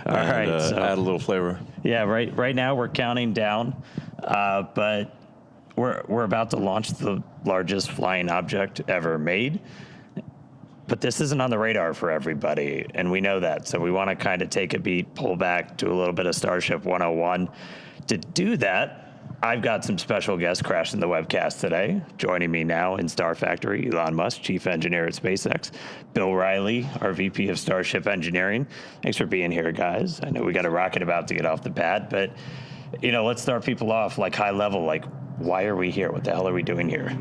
All right, so add a little flavor. yeah, right now we're counting down, but we're about to launch the largest flying object ever made. But this isn't on the radar for everybody, and we know that. So we want to kind of take a beat, pull back, do a little bit of Starship 101. To do that, I've got some special guests crashing the webcast today. Joining me now in Star Factory, Elon Musk, Chief Engineer at SpaceX, Bill Riley, our VP of Starship Engineering. Thanks for being here, guys. I know we got a rocket about to get off the pad, but let's start people off like high level. Like, why are we here? What the hell are we doing here?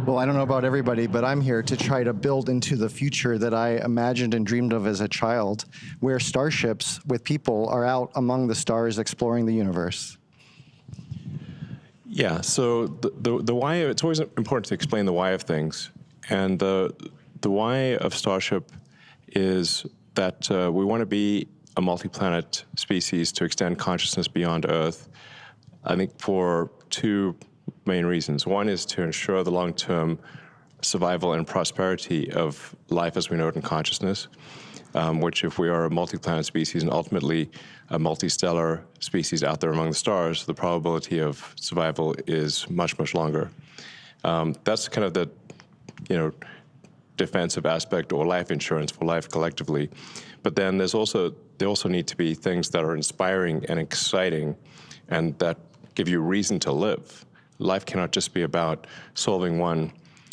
Well, I don't know about everybody, but I'm here to try to build into the future that I imagined and dreamed of as a child, where starships with people are out among the stars exploring the universe. Yeah, so the why, it's always important to explain the why of things. And the why of Starship is that we want to be a multi-planet species to extend consciousness beyond Earth, I think for two main reasons. One is to ensure the long-term survival and prosperity of life as we know it in consciousness, which if we are a multi-planet species and ultimately a multi-stellar species out there among the stars, the probability of survival is much, much longer. That's kind of the, defensive aspect or life insurance for life collectively. But then there also need to be things that are inspiring and exciting and that give you reason to live. Life cannot just be about solving one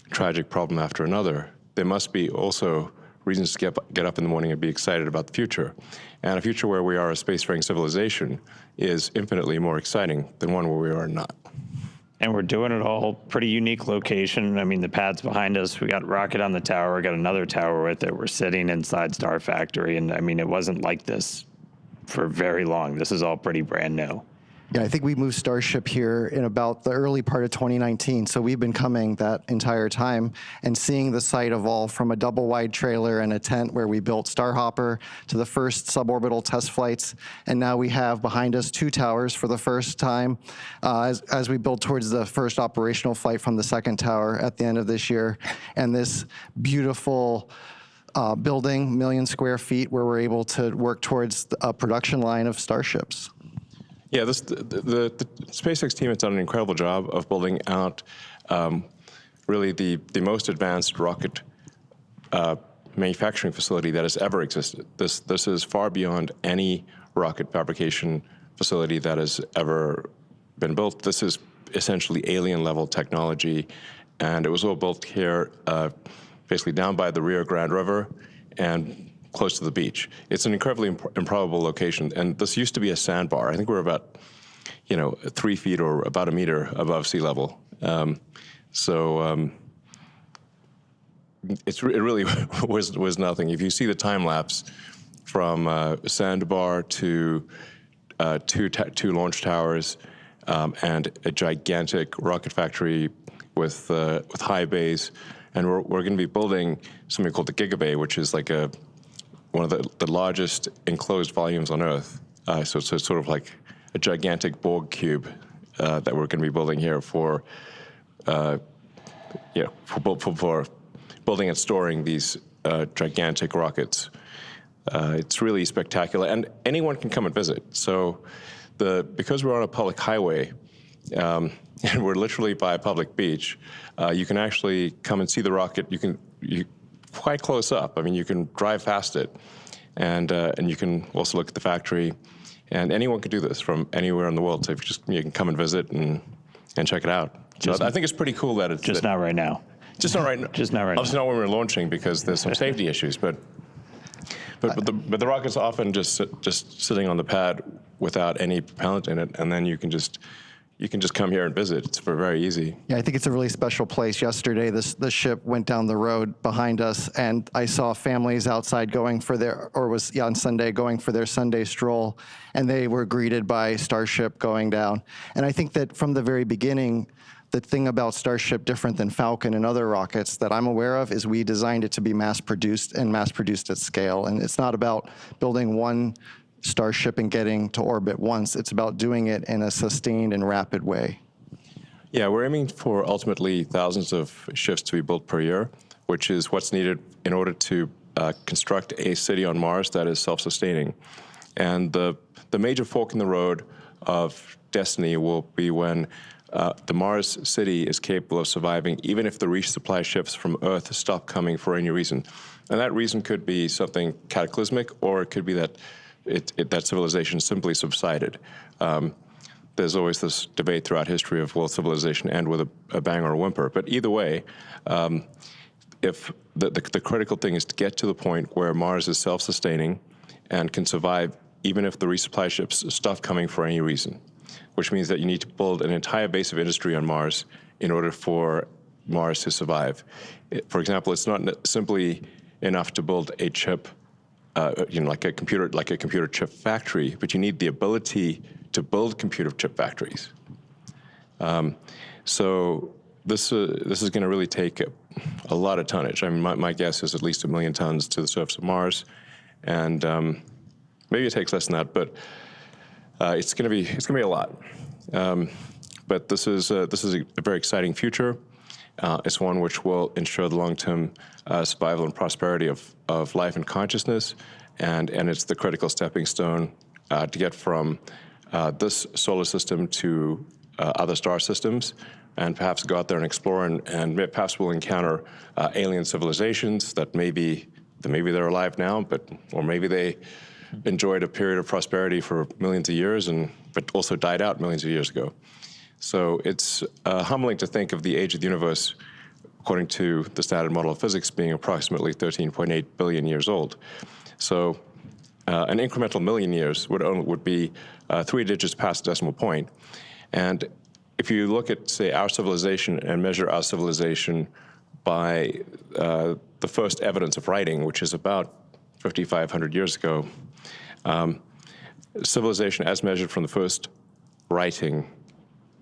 tragic problem after another. There must be also reasons to get up in the morning and be excited about the future. And a future where we are a spacefaring civilization is infinitely more exciting than one where we are not. And we're doing it all pretty unique location. I mean, the pad's behind us. We got rocket on the tower. We got another tower with it. We're sitting inside Star Factory. And I mean, it wasn't like this for very long. This is all pretty brand new. Yeah, I think we moved Starship here in about the early part of 2019. So we've been coming that entire time and seeing the site evolve from a double wide trailer and a tent where we built Starhopper to the first suborbital test flights. And now we have behind us two towers for the first time as we build towards the first operational flight from the second tower at the end of this year. And this beautiful building, 1 million square feet, where we're able to work towards a production line of Starships. Yeah, the SpaceX team has done an incredible job of building out really the most advanced rocket manufacturing facility that has ever existed. This is far beyond any rocket fabrication facility that has ever been built. This is essentially alien-level technology, and it was all built here basically down by the Rio Grande River and close to the beach. It's an incredibly improbable location, and this used to be a sandbar. I think we're about, 3 feet or about 1 meter above sea level. It really was nothing. If you see the time lapse from sandbar to two launch towers and a gigantic rocket factory with high bays, and we're going to be building something called the Gigabay, which is like one of the largest enclosed volumes on Earth. So it's sort of like a gigantic Borg cube that we're going to be building here for building and storing these gigantic rockets. It's really spectacular, and anyone can come and visit. So because we're on a public highway, and we're literally by a public beach, you can actually come and see the rocket. You quite close up. I mean, you can drive past it, and you can also look at the factory. And anyone could do this from anywhere in the world. So you can come and visit and check it out. So I think it's pretty cool that it's just not right now. Just not right now. Just not right now. Obviously not when we're launching because there's some safety issues. But the rocket's often just sitting on the pad without any propellant in it, and then you can just come here and visit. It's very easy. Yeah, I think it's a really special place. Yesterday, the ship went down the road behind us, and I saw families outside on Sunday going for their Sunday stroll, and they were greeted by Starship going down. And I think that from the very beginning, the thing about Starship, different than Falcon and other rockets that I'm aware of, is we designed it to be mass-produced at scale. And it's not about building one Starship and getting to orbit once. It's about doing it in a sustained and rapid way. Yeah, we're aiming for ultimately thousands of ships to be built per year, which is what's needed in order to construct a city on Mars that is self-sustaining. And the major fork in the road of destiny will be when the Mars city is capable of surviving, even if the resupply ships from Earth stop coming for any reason. And that reason could be something cataclysmic, or it could be that that civilization simply subsided. There's always this debate throughout history of, will civilization end with a bang or a whimper? But either way, if the critical thing is to get to the point where Mars is self-sustaining and can survive even if the resupply ships stop coming for any reason, which means that you need to build an entire base of industry on Mars in order for Mars to survive. For example, it's not simply enough to build a chip, like a computer chip factory, but you need the ability to build computer chip factories. So this is going to really take a lot of tonnage. I mean, my guess is at least 1 million tons to the surface of Mars, and maybe it takes less than that, but it's going to be a lot. But this is a very exciting future. It's one which will ensure the long-term survival and prosperity of life and consciousness, and it's the critical stepping stone to get from this solar system to other star systems, and perhaps go out there and explore, and perhaps we'll encounter alien civilizations that maybe they're alive now, or maybe they enjoyed a period of prosperity for millions of years, but also died out millions of years ago. So it's humbling to think of the age of the universe, according to the standard model of physics, being approximately 13.8 billion years old. So an incremental million years would be 3 digits past the decimal point. And if you look at, say, our civilization and measure our civilization by the first evidence of writing, which is about 5,500 years ago, civilization as measured from the first writing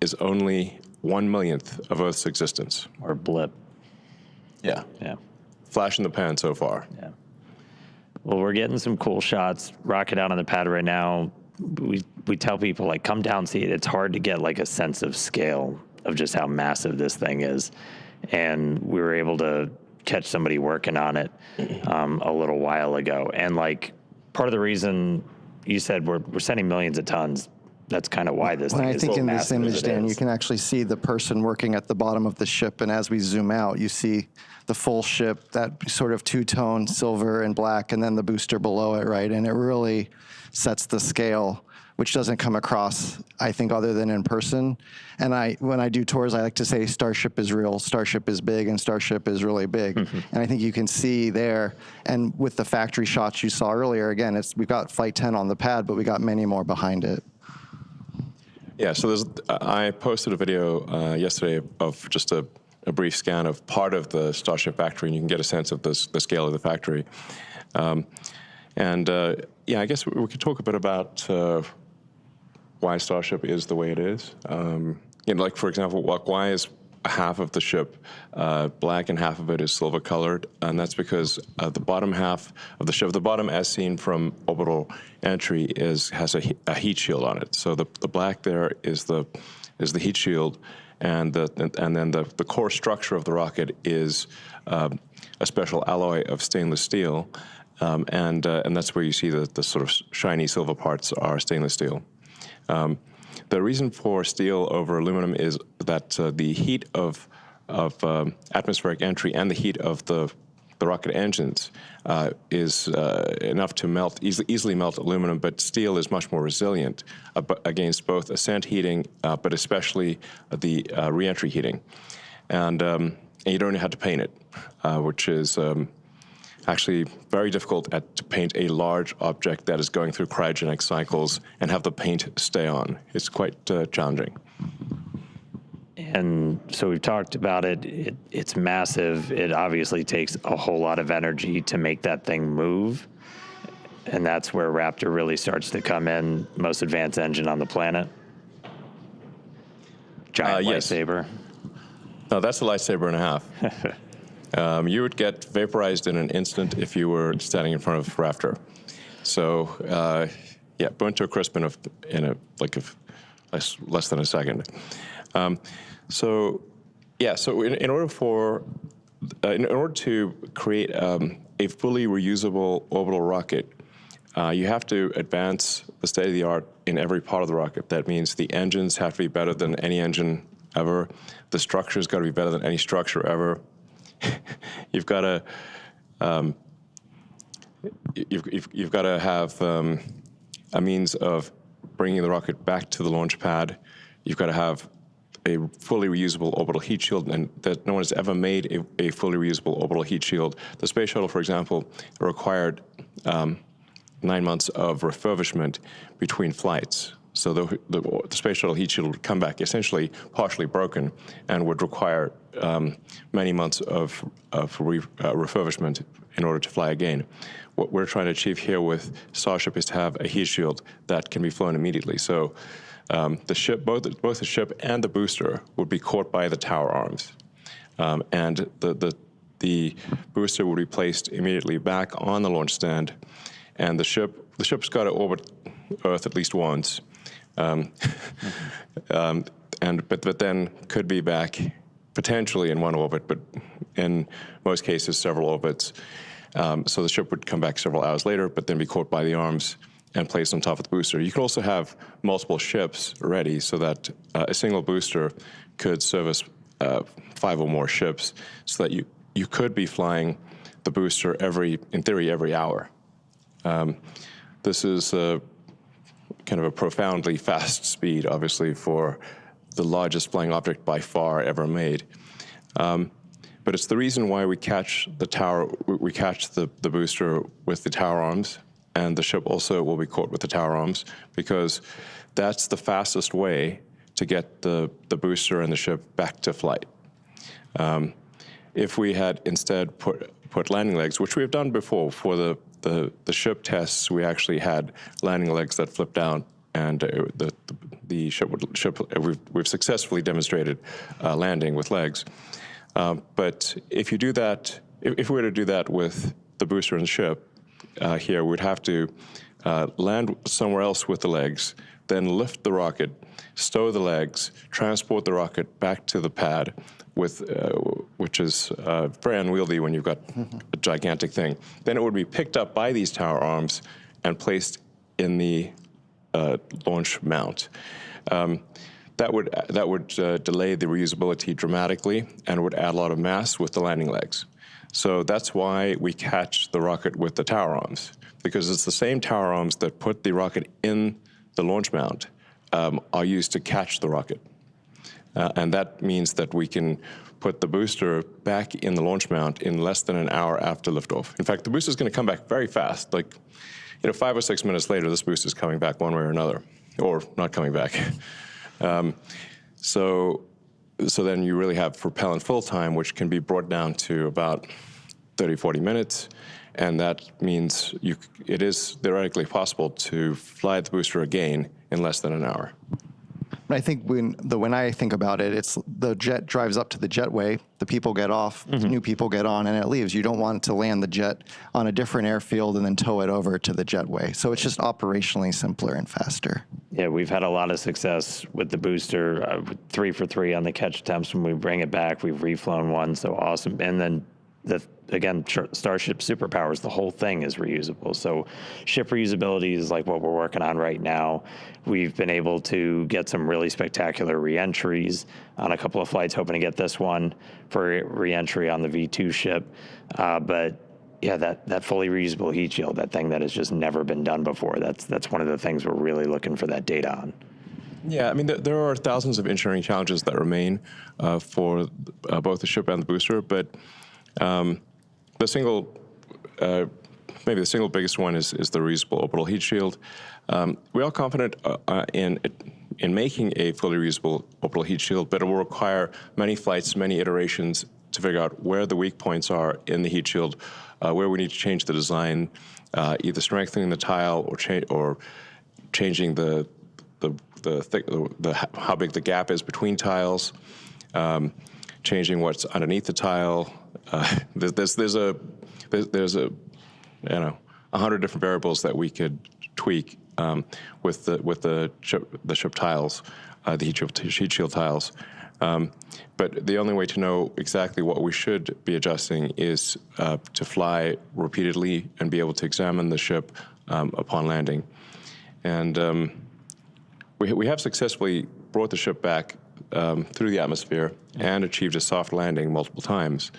is only 1/1,000,000th of Earth's existence. Or blip. Yeah. Yeah. Flash in the pan so far. Yeah. Well, we're getting some cool shots. Rocket out on the pad right now. We tell people, like, come down, see it. It's hard to get, like, a sense of scale of just how massive this thing is. And we were able to catch somebody working on it a little while ago. And, like, part of the reason you said we're sending millions of tons, that's kind of why this thing is so massive. I think in this image, Dan, is. you can actually see the person working at the bottom of the ship, and as we zoom out, you see the full ship, that sort of two-tone silver and black, and then the booster below it, right? And it really sets the scale, which doesn't come across, I think, other than in person. And when I do tours, I like to say Starship is real, Starship is big, and Starship is really big. And I think you can see there, and with the factory shots you saw earlier, again, we've got Flight 10 on the pad, but we got many more behind it. Yeah, so I posted a video yesterday of just a brief scan of part of the Starship factory, and you can get a sense of the scale of the factory. Yeah, I guess we could talk a bit about why Starship is the way it is. Like, for example, why is half of the ship black and half of it is silver colored? And that's because the bottom half of the ship, the bottom as seen from orbital entry, has a heat shield on it. So the black there is the heat shield, and then the core structure of the rocket is a special alloy of stainless steel, and that's where you see the sort of shiny silver parts are stainless steel. The reason for steel over aluminum is that the heat of atmospheric entry and the heat of the rocket engines is enough to easily melt aluminum, but steel is much more resilient against both ascent heating, but especially the reentry heating. And you don't have to paint it, which is actually very difficult to paint a large object that is going through cryogenic cycles and have the paint stay on. It's quite challenging. And so we've talked about it. It's massive. It obviously takes a whole lot of energy to make that thing move. And that's where Raptor really starts to come in. Most advanced engine on the planet. Giant lightsaber. No, that's a lightsaber and a half. You would get vaporized in an instant if you were standing in front of Raptor. So, burnt to a crisp in less than a second. So in order to create a fully reusable orbital rocket, you have to advance the state of the art in every part of the rocket. That means the engines have to be better than any engine ever. The structure's got to be better than any structure ever. You've got to you've got to have a means of bringing the rocket back to the launch pad. You've got to have a fully reusable orbital heat shield, and that no one has ever made a fully reusable orbital heat shield. The space shuttle, for example, required 9 months of refurbishment between flights. So the space shuttle heat shield would come back essentially partially broken and would require many months of refurbishment in order to fly again. What we're trying to achieve here with Starship is to have a heat shield that can be flown immediately. So the ship, both the ship and the booster, would be caught by the tower arms, and the booster would be placed immediately back on the launch stand, and the ship's got to orbit Earth at least once. But then could be back potentially in one orbit, but in most cases several orbits. So the ship would come back several hours later, but then be caught by the arms and placed on top of the booster. You could also have multiple ships ready so that a single booster could service 5 or more ships, so that you could be flying the booster in theory, every hour. This is kind of a profoundly fast speed, obviously, for the largest flying object by far ever made. But it's the reason why we catch the booster with the tower arms, and the ship also will be caught with the tower arms, because that's the fastest way to get the booster and the ship back to flight. If we had instead put landing legs, which we have done before for the ship tests, we actually had landing legs that flipped down, and the ship we've successfully demonstrated landing with legs. But if you do that, if we were to do that with the booster and the ship here, we'd have to land somewhere else with the legs, then lift the rocket, stow the legs, transport the rocket back to the pad, which is very unwieldy when you've got a gigantic thing. Then it would be picked up by these tower arms and placed in the launch mount. That would delay the reusability dramatically and would add a lot of mass with the landing legs. So that's why we catch the rocket with the tower arms, because it's the same tower arms that put the rocket in the launch mount are used to catch the rocket. And that means that we can put the booster back in the launch mount in less than an hour after liftoff. In fact, the booster is going to come back very fast. 5 or 6 minutes later, this booster is coming back one way or another, or not coming back. So then you really have propellant full time, which can be brought down to about 30, 40 minutes. And that means it is theoretically possible to fly the booster again in less than an hour. I think when I think about it, it's the jet drives up to the jetway, the people get off, new people get on, and it leaves. You don't want to land the jet on a different airfield and then tow it over to the jetway. So it's just operationally simpler and faster. Yeah, we've had a lot of success with the booster, 3 for 3 on the catch attempts. When we bring it back, we've reflown one, so awesome. And then again, Starship superpowers, the whole thing is reusable. So ship reusability is like what we're working on right now. We've been able to get some really spectacular reentries on a couple of flights, hoping to get this one for reentry on the V2 ship. But yeah, that fully reusable heat shield, that thing that has just never been done before, that's one of the things we're really looking for that data on. Yeah, I mean, there are thousands of engineering challenges that remain for both the ship and the booster, but maybe the single biggest one is the reusable orbital heat shield. We are confident in making a fully reusable orbital heat shield, but it will require many flights, many iterations to figure out where the weak points are in the heat shield, where we need to change the design, either strengthening the tile or changing how big the gap is between tiles, changing what's underneath the tile. There's 100 different variables that we could tweak with the ship tiles, the heat shield tiles. But the only way to know exactly what we should be adjusting is to fly repeatedly and be able to examine the ship upon landing. And we have successfully brought the ship back through the atmosphere and achieved a soft landing multiple times.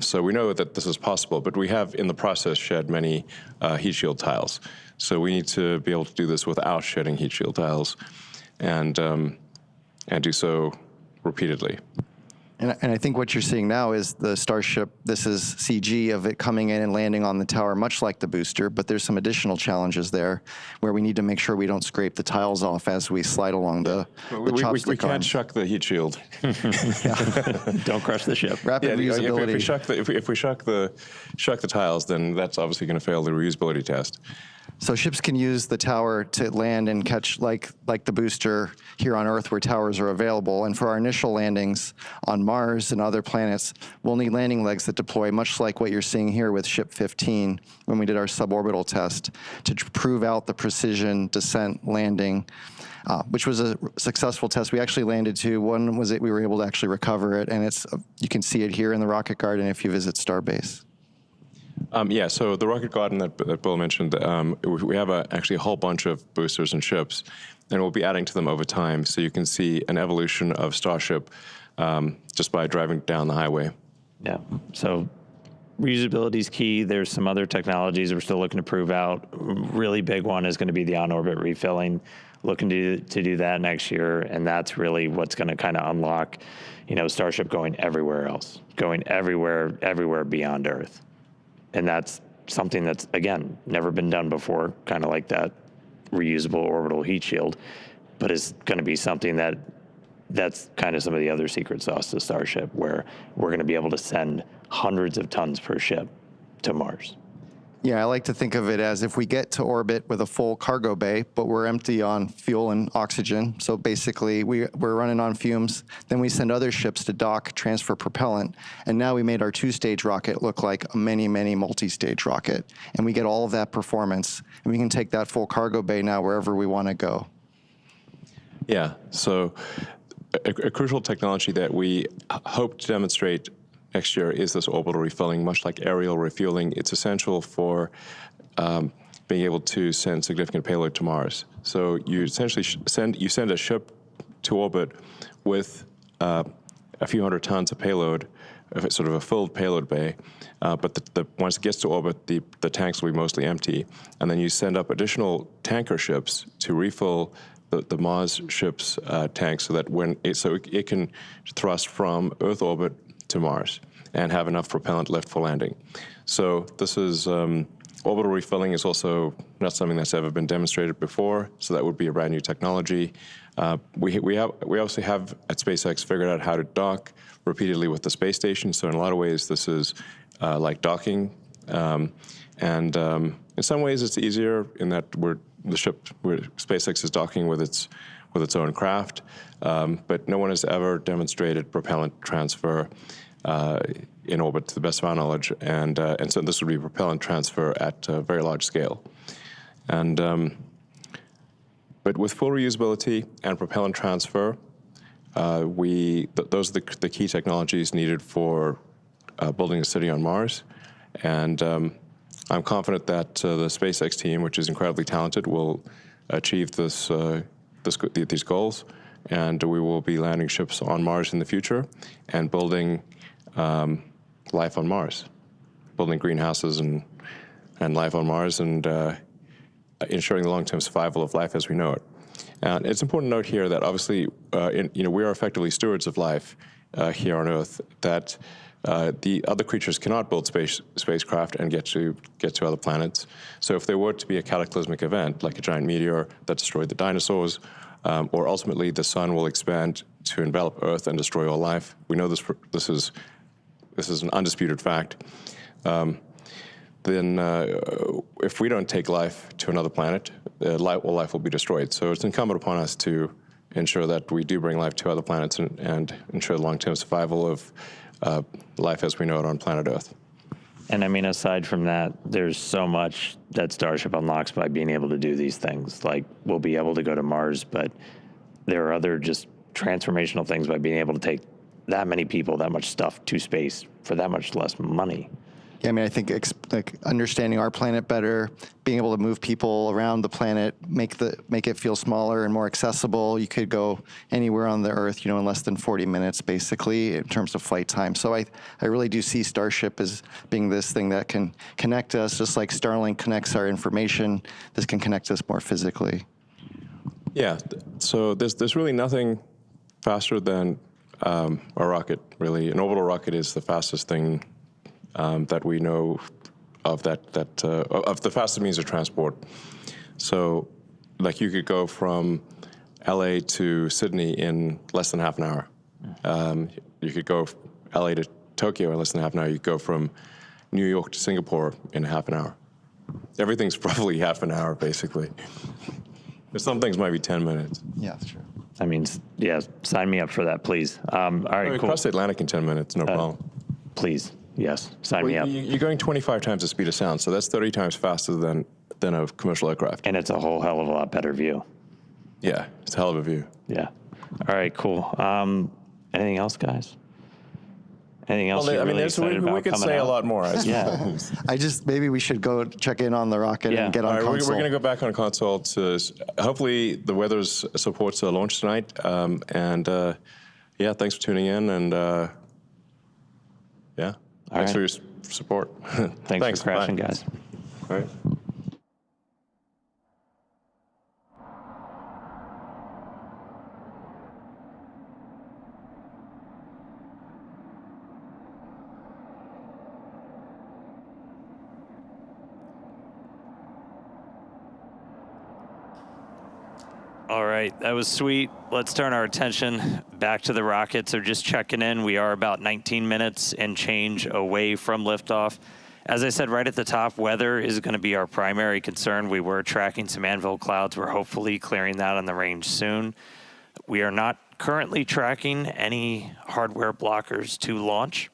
So we know that this is possible, but we have in the process shed many heat shield tiles. So we need to be able to do this without shedding heat shield tiles and do so repeatedly. And I think what you're seeing now is the Starship, this is CG of it coming in and landing on the tower, much like the booster, but there's some additional challenges there where we need to make sure we don't scrape the tiles off as we slide along the chopstick We can't arms. shuck the heat shield. Don't crush the ship. Rapid reusability. If we shuck the tiles, then that's obviously going to fail the reusability test. So ships can use the tower to land and catch like the booster here on Earth where towers are available. And for our initial landings on Mars and other planets, we'll need landing legs that deploy much like what you're seeing here with Ship 15 when we did our suborbital test to prove out the precision descent landing, which was a successful test. We actually landed two. One was we were able to actually recover it, and you can see it here in the rocket garden if you visit Starbase. So the rocket garden that Bill mentioned, we have actually a whole bunch of boosters and ships, and we'll be adding to them over time. So you can see an evolution of Starship just by driving down the highway. Yeah. So reusability is key. There's some other technologies we're still looking to prove out. Really big one is going to be the on-orbit refilling. Looking to do that next year, and that's really what's going to kind of unlock, Starship going everywhere else, going everywhere beyond Earth. And that's something that's, again, never been done before, kind of like that reusable orbital heat shield, but it's going to be something that's kind of some of the other secret sauce to Starship, where we're going to be able to send hundreds of tons per ship to Mars. Yeah, I like to think of it as if we get to orbit with a full cargo bay, but we're empty on fuel and oxygen. So basically, we're running on fumes. Then we send other ships to dock, transfer propellant. And now we made our two-stage rocket look like a many multi-stage rocket. And we get all of that performance. And we can take that full cargo bay now wherever we want to go. Yeah, so a crucial technology that we hope to demonstrate next year is this orbital refilling, much like aerial refueling. It's essential for being able to send significant payload to Mars. So you essentially send a ship to orbit with a few hundred tons of payload, sort of a filled payload bay. But once it gets to orbit, the tanks will be mostly empty, and then you send up additional tanker ships to refill the Mars ship's tanks, so that it can thrust from Earth orbit to Mars and have enough propellant left for landing. So this is orbital refilling is also not something that's ever been demonstrated before. So that would be a brand new technology. We obviously have at SpaceX figured out how to dock repeatedly with the space station. So in a lot of ways, this is like docking, and in some ways it's easier in that SpaceX is docking with its own craft, but no one has ever demonstrated propellant transfer in orbit, to the best of our knowledge, and so this would be propellant transfer at a very large scale. And but with full reusability and propellant transfer, those are the key technologies needed for building a city on Mars, and I'm confident that the SpaceX team, which is incredibly talented, will achieve these goals, and we will be landing ships on Mars in the future and building life on Mars, building greenhouses and life on Mars, and ensuring the long-term survival of life as we know it. And it's important to note here that obviously, we are effectively stewards of life here on Earth. That the other creatures cannot build spacecraft and get to other planets. So if there were to be a cataclysmic event, like a giant meteor that destroyed the dinosaurs, or ultimately the sun will expand to envelop Earth and destroy all life, we know this is an undisputed fact. Then if we don't take life to another planet, all life will be destroyed. So it's incumbent upon us to ensure that we do bring life to other planets and ensure the long-term survival of life as we know it on planet Earth. And I mean, aside from that, there's so much that Starship unlocks by being able to do these things. Like, we'll be able to go to Mars, but there are other just transformational things by being able to take that many people, that much stuff to space for that much less money. Yeah, I mean, I think like understanding our planet better, being able to move people around the planet, make it feel smaller and more accessible. You could go anywhere on the Earth, in less than 40 minutes, basically, in terms of flight time. So I really do see Starship as being this thing that can connect us, just like Starlink connects our information. This can connect us more physically. Yeah. So there's really nothing faster than a rocket. Really, an orbital rocket is the fastest thing that we know of of the fastest means of transport. So, like, you could go from LA to Sydney in less than half an hour. You could go LA to Tokyo in less than half an hour. You could go from New York to Singapore in half an hour. Everything's probably half an hour, basically. But some things might be 10 minutes. Yeah, that's true. I mean, yeah, sign me up for that, please. All right, cool. Cross the Atlantic in 10 minutes, no problem. Please, yes, sign me up. You're going 25 times the speed of sound, so that's 30 times faster than a commercial aircraft. And it's a whole hell of a lot better view. Yeah, it's a hell of a view. Yeah. All right, cool. Anything else, guys? Anything else you're really excited about we could coming say out? a lot more. Yeah. Maybe we should go check in on the rocket and get on All right, console. we're going to go back on console to hopefully the weather supports the launch tonight. Yeah, thanks for tuning in, and yeah, thanks for your support. Thanks for crashing, bye. guys. All right. All right, that was sweet. Let's turn our attention back to the rocket. So just checking in, we are about 19 minutes and change away from liftoff. As I said right at the top, weather is going to be our primary concern. We were tracking some anvil clouds. We're hopefully clearing that on the range soon. We are not currently tracking any hardware blockers to launch,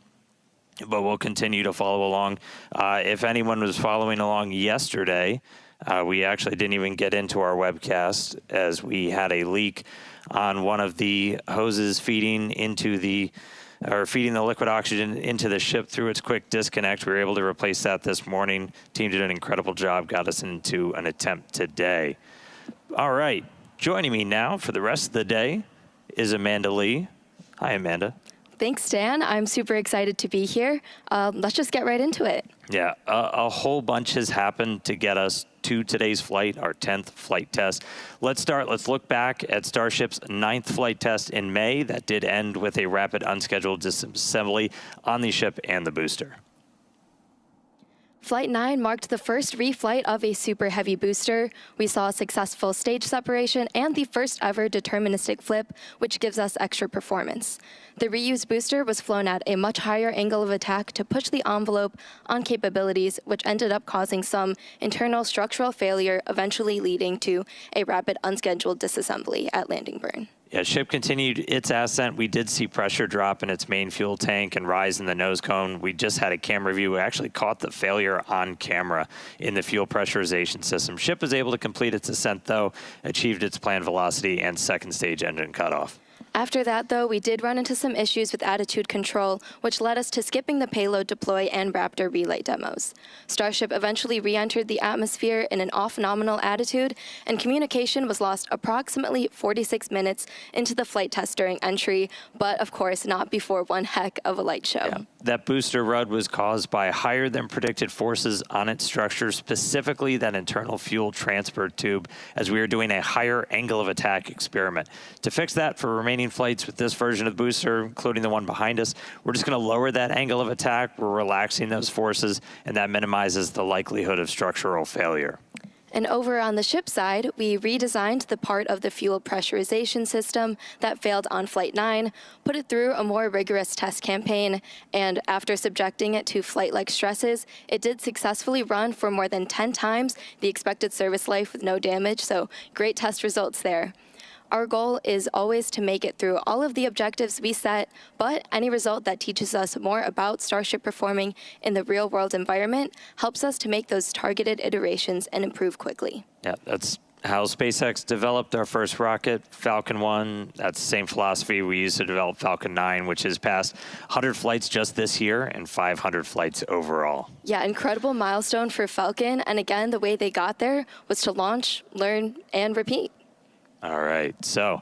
but we'll continue to follow along. If anyone was following along yesterday, we actually didn't even get into our webcast as we had a leak on one of the hoses feeding the liquid oxygen into the ship through its quick disconnect. We were able to replace that this morning. Team did an incredible job, got us into an attempt today. All right, joining me now for the rest of the day is Amanda Lee. Hi, Amanda. Thanks, Dan. I'm super excited to be here. Let's just get right into it. Yeah, a whole bunch has happened to get us to today's flight, our 10th flight test. Let's look back at Starship's 9th flight test in May. That did end with a rapid unscheduled disassembly on the ship and the booster. Flight 9 marked the first reflight of a Super Heavy booster. We saw a successful stage separation and the first ever deterministic flip, which gives us extra performance. The reused booster was flown at a much higher angle of attack to push the envelope on capabilities, which ended up causing some internal structural failure, eventually leading to a rapid unscheduled disassembly at landing burn. Yeah, ship continued its ascent. We did see pressure drop in its main fuel tank and rise in the nose cone. We just had a camera view. We actually caught the failure on camera in the fuel pressurization system. Ship was able to complete its ascent, though, achieved its planned velocity and second stage engine cutoff. After that, though, we did run into some issues with attitude control, which led us to skipping the payload deploy and Raptor relay demos. Starship eventually re-entered the atmosphere in an off-nominal attitude, and communication was lost approximately 46 minutes into the flight test during entry, but of course not before one heck of a light show. Yeah. That booster rud was caused by higher than predicted forces on its structure, specifically that internal fuel transfer tube, as we were doing a higher angle of attack experiment. To fix that for remaining flights with this version of the booster, including the one behind us, we're just going to lower that angle of attack. We're relaxing those forces, and that minimizes the likelihood of structural failure. And over on the ship side, we redesigned the part of the fuel pressurization system that failed on Flight 9, put it through a more rigorous test campaign, and after subjecting it to flight-like stresses, it did successfully run for more than 10 times the expected service life with no damage, so great test results there. Our goal is always to make it through all of the objectives we set, but any result that teaches us more about Starship performing in the real-world environment helps us to make those targeted iterations and improve quickly. Yeah, that's how SpaceX developed our first rocket, Falcon 1. That's the same philosophy we used to develop Falcon 9, which has passed 100 flights just this year and 500 flights overall. Yeah, incredible milestone for Falcon. And again, the way they got there was to launch, learn, and repeat. All right, so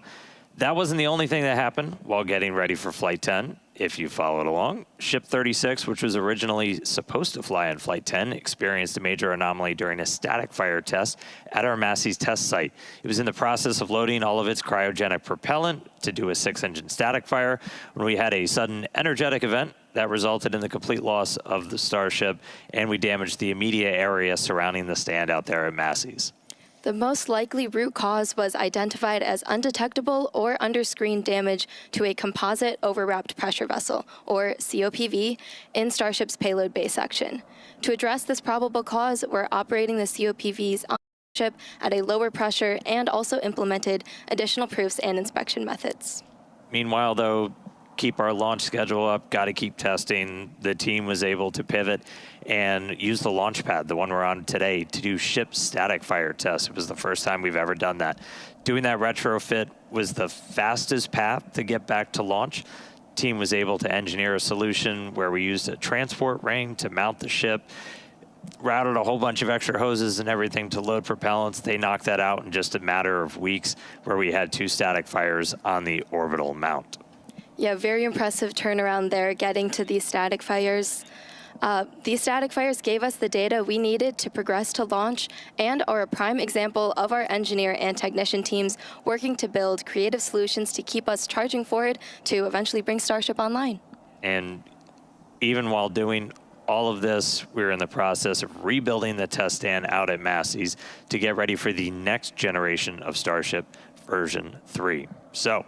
that wasn't the only thing that happened while getting ready for Flight 10. If you followed along, Ship 36, which was originally supposed to fly on Flight 10, experienced a major anomaly during a static fire test at our Massey's test site. It was in the process of loading all of its cryogenic propellant to do a 6-engine static fire when we had a sudden energetic event that resulted in the complete loss of the Starship, and we damaged the immediate area surrounding the stand out there at Massey's. The most likely root cause was identified as undetectable or under-screen damage to a composite overwrapped pressure vessel, or COPV, in Starship's payload bay section. To address this probable cause, we're operating the COPVs on Starship at a lower pressure and also implemented additional proofs and inspection methods. Meanwhile, though, keep our launch schedule up, got to keep testing. The team was able to pivot and use the launch pad, the one we're on today, to do ship static fire tests. It was the first time we've ever done that. Doing that retrofit was the fastest path to get back to launch. Team was able to engineer a solution where we used a transport ring to mount the ship, routed a whole bunch of extra hoses and everything to load propellants. They knocked that out in just a matter of weeks, where we had 2 static fires on the orbital mount. Yeah, very impressive turnaround there, getting to these static fires. These static fires gave us the data we needed to progress to launch and are a prime example of our engineer and technician teams working to build creative solutions to keep us charging forward to eventually bring Starship online. And even while doing all of this, we're in the process of rebuilding the test stand out at Massey's to get ready for the next generation of Starship, version 3. So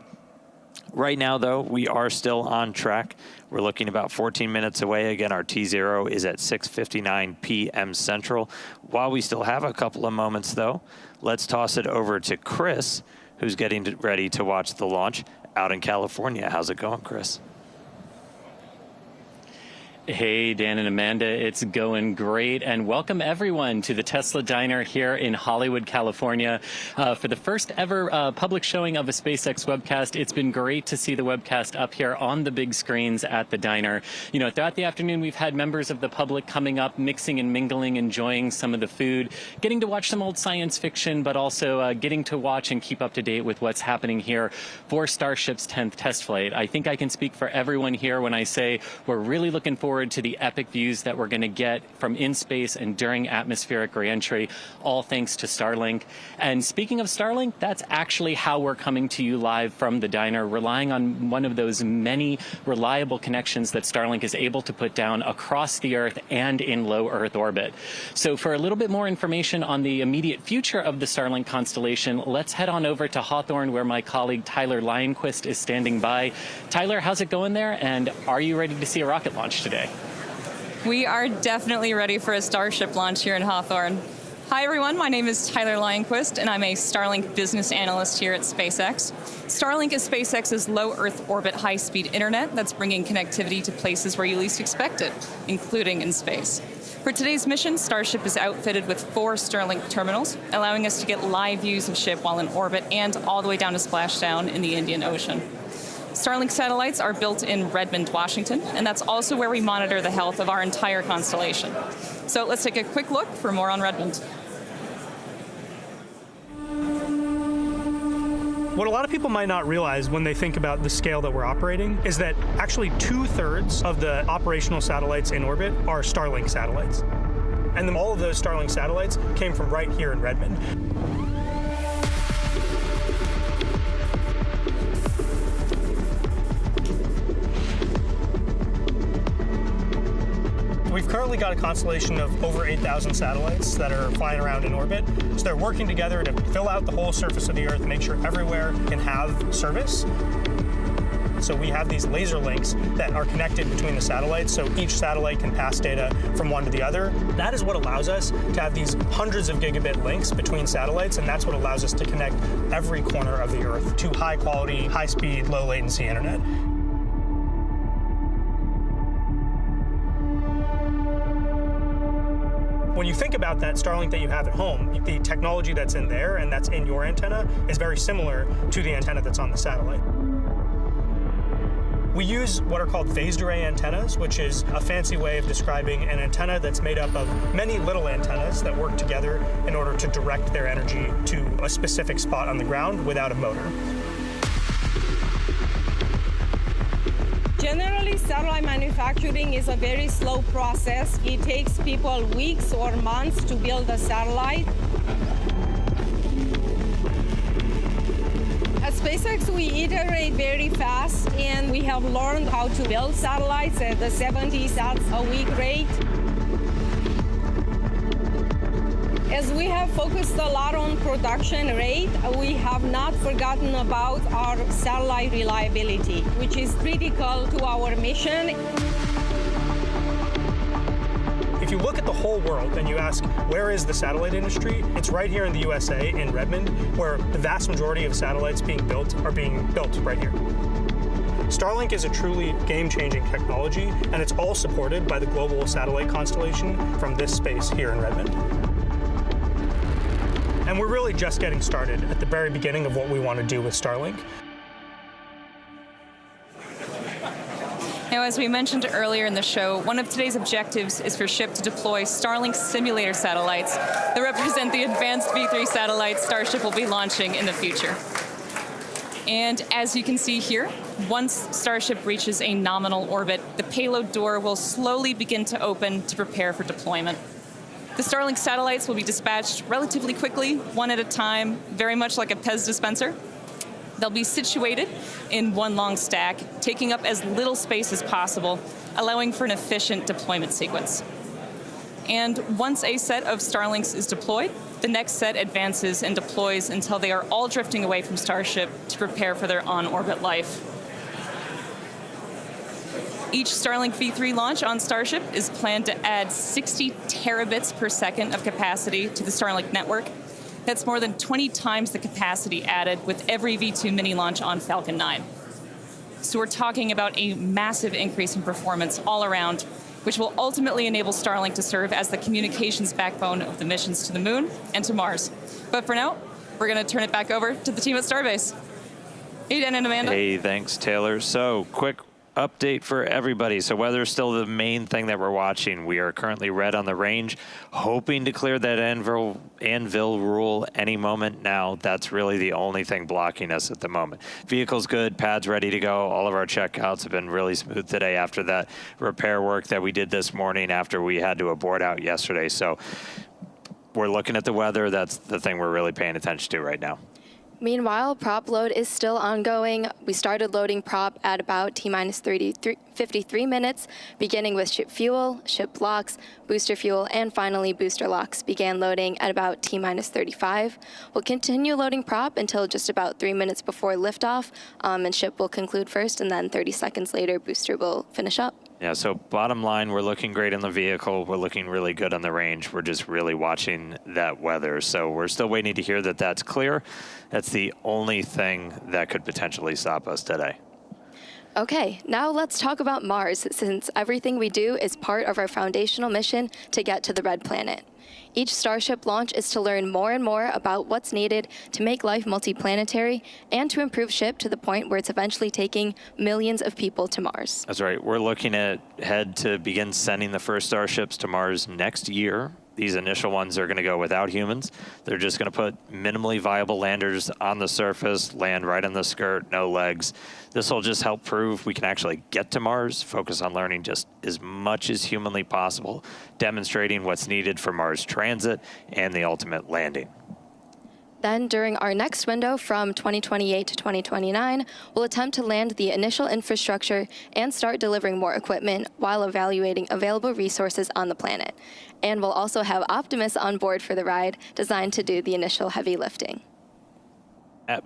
right now, though, we are still on track. We're looking about 14 minutes away. Again, our T0 is at 6:59 p.m. Central. While we still have a couple of moments, though, let's toss it over to Chris, who's getting ready to watch the launch out in California. How's it going, Chris? Hey, Dan and Amanda, it's going great, and welcome everyone to the Tesla Diner here in Hollywood, California. For the first ever public showing of a SpaceX webcast, it's been great to see the webcast up here on the big screens at the diner. You know, throughout the afternoon, we've had members of the public coming up, mixing and mingling, enjoying some of the food, getting to watch some old science fiction, but also getting to watch and keep up to date with what's happening here for Starship's 10th test flight. I think I can speak for everyone here when I say we're really looking forward to the epic views that we're going to get from in space and during atmospheric reentry, all thanks to Starlink. And speaking of Starlink, that's actually how we're coming to you live from the diner, relying on one of those many reliable connections that Starlink is able to put down across the Earth and in low Earth orbit. So for a little bit more information on the immediate future of the Starlink constellation, let's head on over to Hawthorne, where my colleague Tyler Lionquist is standing by. Tyler, how's it going there? And are you ready to see a rocket launch today? We are definitely ready for a Starship launch here in Hawthorne. Hi everyone, my name is Tyler Lionquist and I'm a Starlink business analyst here at SpaceX. Starlink is SpaceX's low Earth orbit high-speed internet that's bringing connectivity to places where you least expect it, including in space. For today's mission, Starship is outfitted with 4 Starlink terminals, allowing us to get live views of ship while in orbit and all the way down to splashdown in the Indian Ocean. Starlink satellites are built in Redmond, Washington, and that's also where we monitor the health of our entire constellation. So let's take a quick look for more on Redmond. What a lot of people might not realize when they think about the scale that we're operating is that actually 2/3 of the operational satellites in orbit are Starlink satellites. And then all of those Starlink satellites came from right here in Redmond. We've currently got a constellation of over 8,000 satellites that are flying around in orbit. So they're working together to fill out the whole surface of the Earth, make sure everywhere can have service. So we have these laser links that are connected between the satellites, so each satellite can pass data from one to the other. That is what allows us to have these hundreds of gigabit links between satellites, and that's what allows us to connect every corner of the Earth to high quality, high speed, low latency internet. When when you think about that Starlink that you have at home, the technology that's in there and that's in your antenna is very similar to the antenna that's on the satellite. We use what are called phased array antennas, which is a fancy way of describing an antenna that's made up of many little antennas that work together in order to direct their energy to a specific spot on the ground without a motor. Generally, satellite manufacturing is a very slow process. It takes people weeks or months to build a satellite. At SpaceX, we iterate very fast, and we have learned how to build satellites at the 70 sats a week rate. As we have focused a lot on production rate, we have not forgotten about our satellite reliability, which is critical to our mission. If you look at the whole world and you ask, where is the satellite industry? It's right here in the USA, in Redmond, where the vast majority of satellites being built are being built right here. Starlink is a truly game-changing technology, and it's all supported by the global satellite constellation from this space here in Redmond. And we're really just getting started at the very beginning of what we want to do with Starlink. Now, as we mentioned earlier in the show, one of today's objectives is for SHIP to deploy Starlink simulator satellites that represent the advanced V3 satellites Starship will be launching in the future. And as you can see here, once Starship reaches a nominal orbit, the payload door will slowly begin to open to prepare for deployment. The Starlink satellites will be dispatched relatively quickly, one at a time, very much like a Pez dispenser. They'll be situated in one long stack, taking up as little space as possible, allowing for an efficient deployment sequence. And once a set of Starlinks is deployed, the next set advances and deploys until they are all drifting away from Starship to prepare for their on-orbit life. Each Starlink V3 launch on Starship is planned to add 60 terabits per second of capacity to the Starlink network. That's more than 20 times the capacity added with every V2 mini launch on Falcon 9. So we're talking about a massive increase in performance all around, which will ultimately enable Starlink to serve as the communications backbone of the missions to the Moon and to Mars. But for now, we're going to turn it back over to the team at Starbase. Hey, Dan and Amanda. Hey, thanks, Taylor. So, quick update for everybody. So weather's still the main thing that we're watching. We are currently red on the range, hoping to clear that anvil rule any moment now. That's really the only thing blocking us at the moment. Vehicle's good, pads ready to go. All of our checkouts have been really smooth today after that repair work that we did this morning after we had to abort out yesterday. So we're looking at the weather. That's the thing we're really paying attention to right now. Meanwhile, prop load is still ongoing. We started loading prop at about T-minus 53 minutes, beginning with ship fuel, ship blocks, booster fuel, and finally booster locks began loading at about T-minus 35. We'll continue loading prop until just about 3 minutes before liftoff, and ship will conclude first, and then 30 seconds later, booster will finish up. Yeah, so bottom line, we're looking great in the vehicle. We're looking really good on the range. We're just really watching that weather. So we're still waiting to hear that that's clear. That's the only thing that could potentially stop us today. Okay, now let's talk about Mars, since everything we do is part of our foundational mission to get to the red planet. Each Starship launch is to learn more and more about what's needed to make life multiplanetary and to improve SHIP to the point where it's eventually taking millions of people to Mars. That's right. We're looking ahead to begin sending the first Starships to Mars next year. These initial ones are going to go without humans. They're just going to put minimally viable landers on the surface, land right on the skirt, no legs. This will just help prove we can actually get to Mars, focus on learning just as much as humanly possible, demonstrating what's needed for Mars transit and the ultimate landing. Then, during our next window from 2028 to 2029, we'll attempt to land the initial infrastructure and start delivering more equipment while evaluating available resources on the planet. And we'll also have Optimus on board for the ride, designed to do the initial heavy lifting.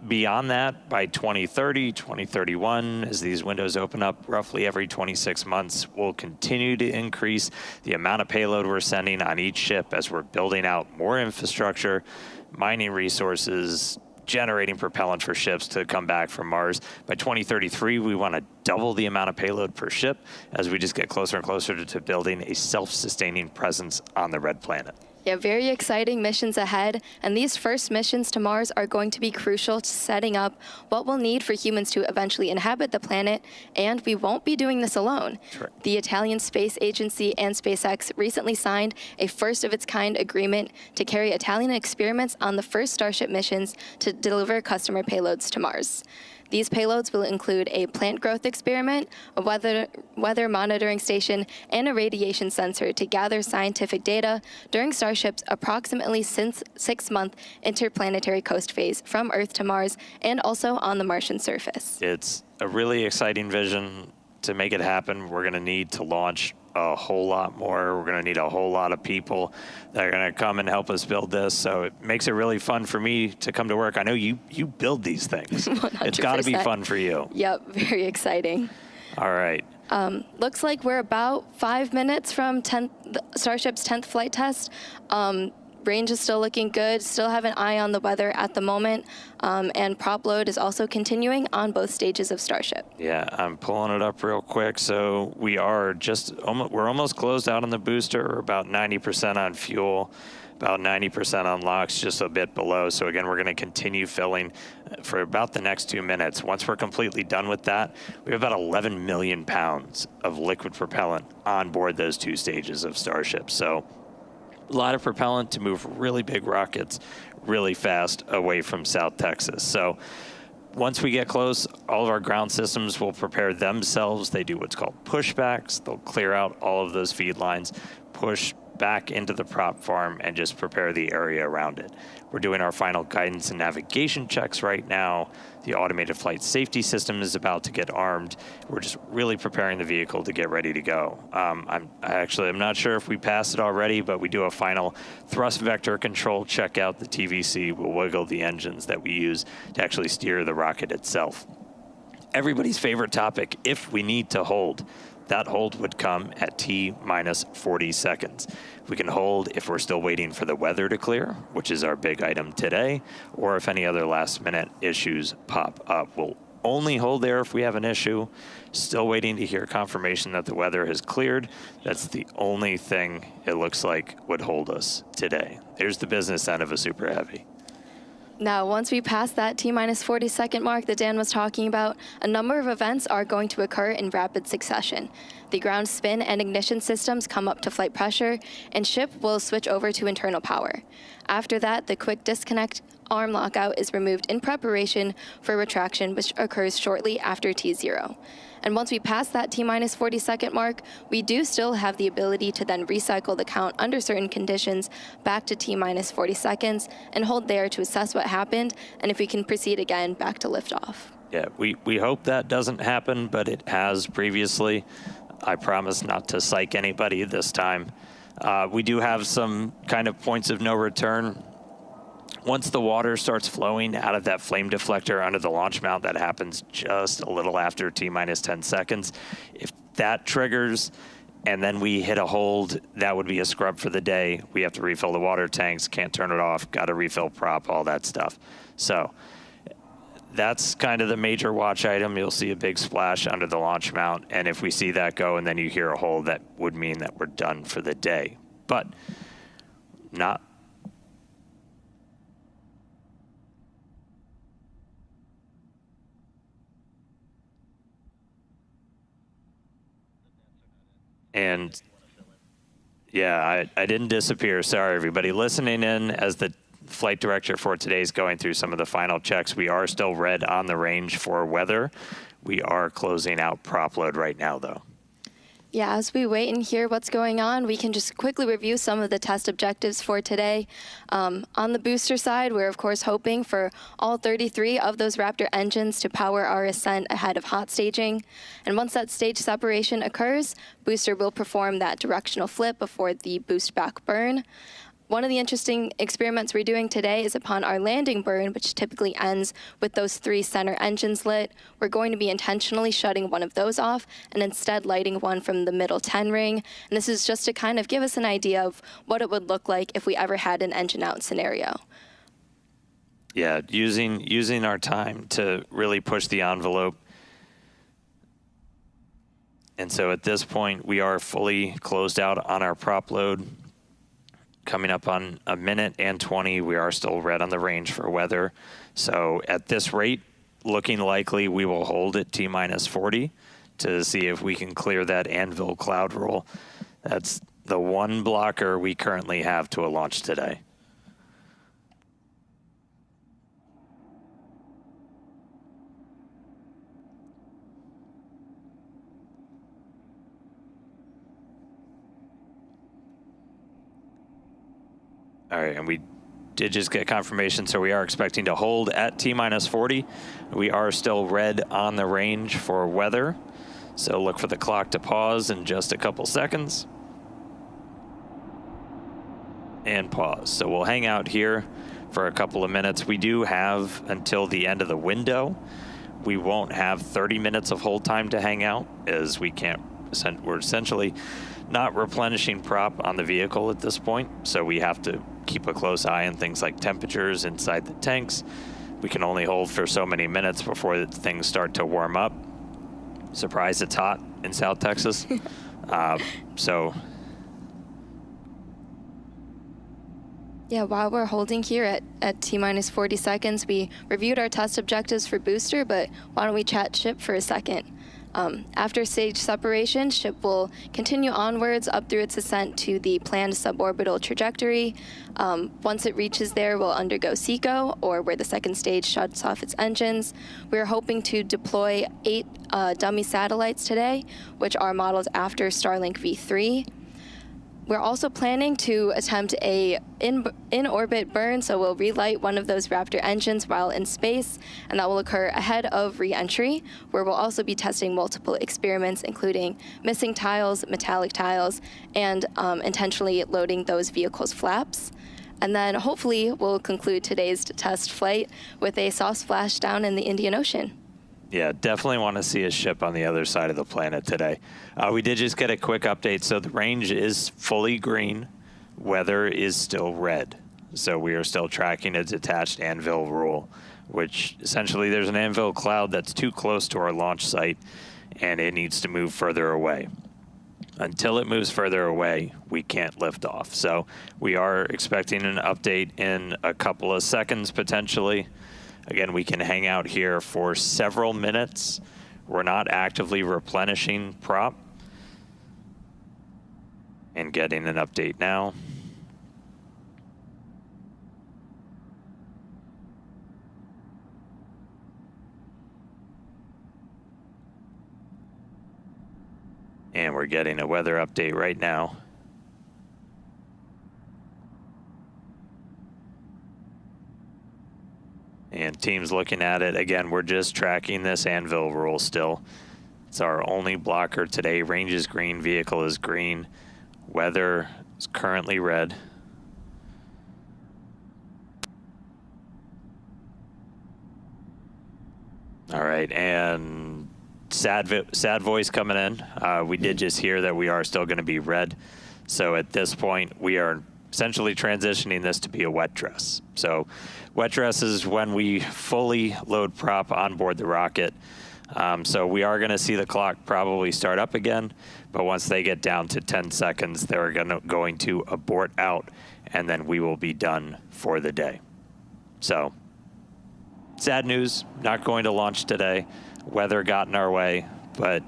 Beyond that, by 2030, 2031, as these windows open up roughly every 26 months, we'll continue to increase the amount of payload we're sending on each ship as we're building out more infrastructure, mining resources, generating propellant for ships to come back from Mars. By 2033, we want to double the amount of payload per ship as we just get closer and closer to building a self-sustaining presence on the red planet. Yeah, very exciting missions ahead, and these first missions to Mars are going to be crucial to setting up what we'll need for humans to eventually inhabit the planet, and we won't be doing this alone. Sure. The Italian Space Agency and SpaceX recently signed a first-of-its-kind agreement to carry Italian experiments on the first Starship missions to deliver customer payloads to Mars. These payloads will include a plant growth experiment, a weather monitoring station, and a radiation sensor to gather scientific data during Starship's approximately 6-month interplanetary coast phase from Earth to Mars and also on the Martian surface. It's a really exciting vision. To make it happen, we're going to need to launch a whole lot more. We're going to need a whole lot of people that are going to come and help us build this. So it makes it really fun for me to come to work. I know you build these things. 100%. It's got to be fun for you. Yep, very exciting. All right. Looks like we're about 5 minutes from Starship's 10th flight test. Range is still looking good, still have an eye on the weather at the moment, and prop load is also continuing on both stages of Starship. Yeah, I'm pulling it up real quick. So we are we're almost closed out on the booster. We're about 90% on fuel, about 90% on LOX, just a bit below. So again, we're going to continue filling for about the next 2 minutes. Once we're completely done with that, we have about 11 million pounds of liquid propellant on board those 2 stages of Starship. So a lot of propellant to move really big rockets really fast away from South Texas. So once we get close, all of our ground systems will prepare themselves. They do what's called pushbacks. They'll clear out all of those feed lines, push back into the prop farm, and just prepare the area around it. We're doing our final guidance and navigation checks right now. The automated flight safety system is about to get armed. We're just really preparing the vehicle to get ready to go. I'm not sure if we passed it already, but we do a final thrust vector control, check out the TVC. We'll wiggle the engines that we use to actually steer the rocket itself. Everybody's favorite topic, if we need to hold. That hold would come at T minus 40 seconds. We can hold if we're still waiting for the weather to clear, which is our big item today, or if any other last minute issues pop up. We'll only hold there if we have an issue. Still waiting to hear confirmation that the weather has cleared. That's the only thing it looks like would hold us today. There's the business end of a Super Heavy. Now, once we pass that T-minus 40-second mark that Dan was talking about, a number of events are going to occur in rapid succession. The ground spin and ignition systems come up to flight pressure, and ship will switch over to internal power. After that, the quick disconnect arm lockout is removed in preparation for retraction, which occurs shortly after T0. And once we pass that T-minus 40-second mark, we do still have the ability to then recycle the count under certain conditions back to T-minus 40 seconds and hold there to assess what happened, and if we can proceed again back to liftoff. Yeah, we hope that doesn't happen, but it has previously. I promise not to psych anybody this time. We do have some kind of points of no return. Once the water starts flowing out of that flame deflector under the launch mount, that happens just a little after T-minus 10 seconds. If that triggers and then we hit a hold, that would be a scrub for the day. We have to refill the water tanks, can't turn it off, got to refill prop, all that stuff. So that's kind of the major watch item. You'll see a big splash under the launch mount, and if we see that go and then you hear a hold, that would mean that we're done for the day. But not. And yeah, I didn't disappear. Sorry, everybody. Listening in as the flight director for today is going through some of the final checks. We are still red on the range for weather. We are closing out prop load right now, though. Yeah, as we wait and hear what's going on, we can just quickly review some of the test objectives for today. On the booster side, we're of course hoping for all 33 of those Raptor engines to power our ascent ahead of hot staging. And once that stage separation occurs, booster will perform that directional flip before the boost back burn. One of the interesting experiments we're doing today is upon our landing burn, which typically ends with those 3 center engines lit. We're going to be intentionally shutting one of those off and instead lighting one from the middle 10 ring. And this is just to kind of give us an idea of what it would look like if we ever had an engine out scenario. Yeah, using our time to really push the envelope. And so at this point, we are fully closed out on our prop load. coming up on a minute and 20. We are still red on the range for weather. So at this rate, looking likely we will hold at T-minus 40 to see if we can clear that anvil cloud roll. That's the one blocker we currently have to a launch today. All right, and we did just get confirmation, so we are expecting to hold at T-minus 40. We are still red on the range for weather, so look for the clock to pause in just a couple seconds. And pause. So we'll hang out here for a couple of minutes. We do have until the end of the window. We won't have 30 minutes of hold time to hang out, as we're essentially not replenishing prop on the vehicle at this point, so we have to keep a close eye on things like temperatures inside the tanks. We can only hold for so many minutes before things start to warm up. Surprised it's hot in South Texas. Yeah, while we're holding here at T-minus 40 seconds, we reviewed our test objectives for booster, but why don't we chat ship for a second? After stage separation, ship will continue onwards up through its ascent to the planned suborbital trajectory. Once it reaches there, we'll undergo SECO, or where the second stage shuts off its engines. We're hoping to deploy 8 dummy satellites today, which are modeled after Starlink V3. We're also planning to attempt a in-orbit burn, so we'll relight one of those Raptor engines while in space, and that will occur ahead of re-entry, where we'll also be testing multiple experiments, including missing tiles, metallic tiles, and intentionally loading those vehicles' flaps. And then hopefully we'll conclude today's test flight with a soft splashdown in the Indian Ocean. Yeah, definitely want to see a ship on the other side of the planet today. We did just get a quick update. So the range is fully green. Weather is still red. So we are still tracking a detached anvil rule, which essentially there's an anvil cloud that's too close to our launch site, and it needs to move further away. Until it moves further away, we can't lift off. So we are expecting an update in a couple of seconds, potentially. Again, we can hang out here for several minutes. We're not actively replenishing prop. And getting an update now. And we're getting a weather update right now. And team's looking at it. Again, we're just tracking this anvil rule still. It's our only blocker today. Range is green, vehicle is green. Weather is currently red. All right, and sad voice coming in. We did just hear that we are still going to be red. So at this point, we are essentially transitioning this to be a wet dress. So wet dress is when we fully load prop on board the rocket. So we are going to see the clock probably start up again, but once they get down to 10 seconds, they're going to abort out, and then we will be done for the day. So sad news, not going to launch today. Weather got in our way, but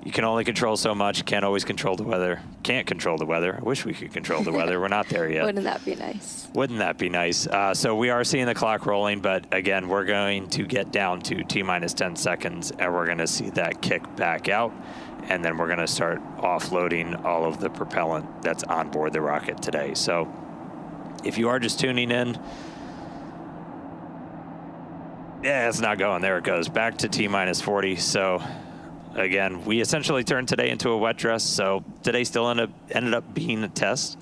you can only control so much. Can't always control the weather. Can't control the weather. I wish we could control the weather. We're not there yet. Wouldn't that be nice? Wouldn't that be nice? So we are seeing the clock rolling, but again, we're going to get down to T-minus 10 seconds, and we're going to see that kick back out, and then we're going to start offloading all of the propellant that's on board the rocket today. So if you are just tuning in, yeah, it's not going. There it goes. Back to T-minus 40. So again, we essentially turned today into a wet dress, so today still ended up being a test.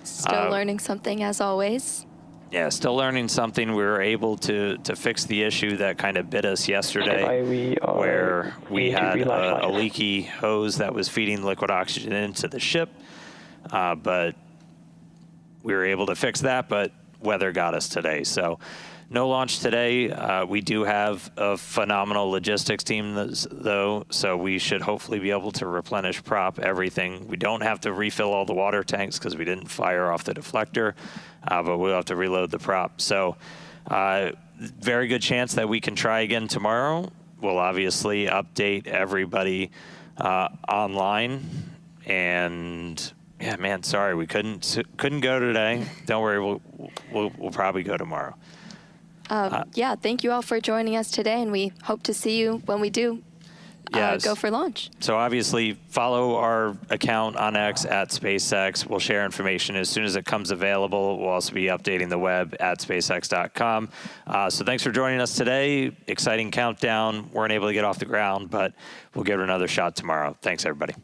Still learning something, as always. Yeah, still learning something. We were able to fix the issue that kind of bit us yesterday, where we had a leaky hose that was feeding liquid oxygen into the ship, but we were able to fix that, but weather got us today. So no launch today. We do have a phenomenal logistics team, though, so we should hopefully be able to replenish prop everything. We don't have to refill all the water tanks because we didn't fire off the deflector, but we'll have to reload the prop. So very good chance that we can try again tomorrow. We'll obviously update everybody online. And yeah, man, sorry we couldn't go today. Don't worry, we'll probably go tomorrow. Yeah, thank you all for joining us today, and we hope to see you when we do go for launch. So obviously, follow our account on X at SpaceX. We'll share information as soon as it comes available. We'll also be updating the web at spacex.com. So thanks for joining us today. Exciting countdown. Weren't able to get off the ground, but we'll give it another shot tomorrow. Thanks, everybody.